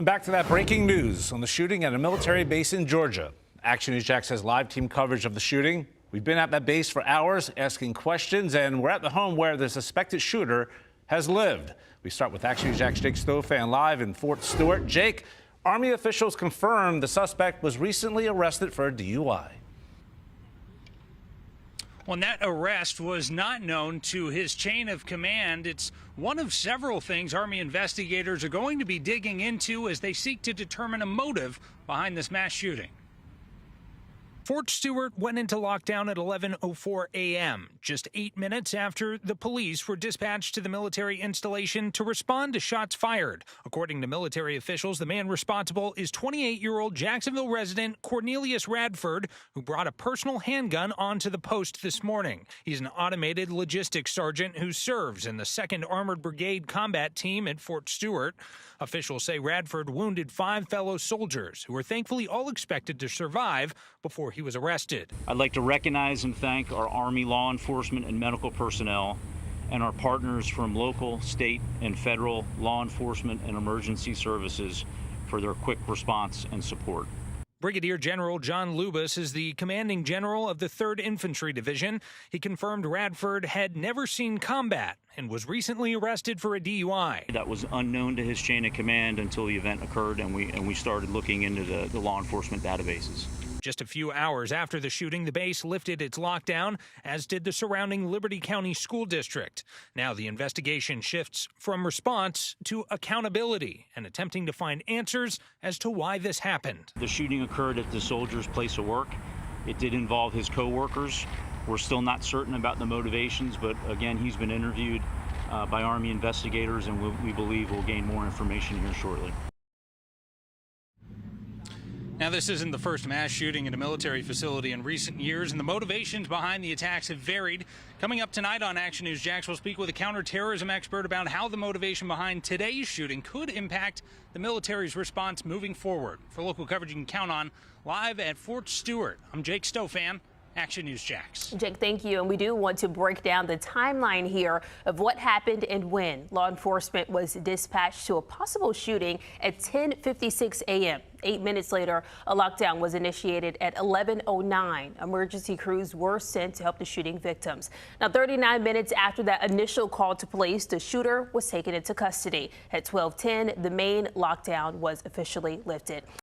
Back to that breaking news on the shooting at a military base in Georgia. Action News Jax has live team coverage of the shooting. We've been at that base for hours asking questions, and we're at the home where the suspected shooter has lived. We start with Action News Jax Jake Stofan live in Fort Stewart. Jake, Army officials confirmed the suspect was recently arrested for a DUI. Well, that arrest was not known to his chain of command. It's one of several things Army investigators are going to be digging into as they seek to determine a motive behind this mass shooting. Fort Stewart went into lockdown at 11:04 a.m., just 8 minutes after the police were dispatched to the military installation to respond to shots fired. According to military officials, the man responsible is 28-year-old Jacksonville resident Quornelius Radford, who brought a personal handgun onto the post this morning. He's an automated logistics sergeant who serves in the 2nd Armored Brigade combat team at Fort Stewart. Officials say Radford wounded 5 fellow soldiers who were thankfully all expected to survive before he was arrested. I'd like to recognize and thank our Army law enforcement and medical personnel and our partners from local, state, and federal law enforcement and emergency services for their quick response and support. Brigadier General John Lubas is the commanding general of the 3rd Infantry Division. He confirmed Radford had never seen combat and was recently arrested for a DUI. That was unknown to his chain of command until the event occurred, and we started looking into the law enforcement databases. Just a few hours after the shooting, the base lifted its lockdown, as did the surrounding Liberty County School District. Now the investigation shifts from response to accountability and attempting to find answers as to why this happened. The shooting occurred at the soldier's place of work. It did involve his co-workers. We're still not certain about the motivations, but again, he's been interviewed by Army investigators, and we believe we'll gain more information here shortly. Now, this isn't the first mass shooting at a military facility in recent years, and the motivations behind the attacks have varied. Coming up tonight on Action News Jax, we'll speak with a counterterrorism expert about how the motivation behind today's shooting could impact the military's response moving forward. For local coverage you can count on, live at Fort Stewart, I'm Jake Stofan, Action News Jax. Jake, thank you. And we do want to break down the timeline here of what happened and when. Law enforcement was dispatched to a possible shooting at 10:56 a.m. 8 minutes later, a lockdown was initiated at 11:09. Emergency crews were sent to help the shooting victims. Now, 39 minutes after that initial call to police, the shooter was taken into custody. At 12:10, the main lockdown was officially lifted.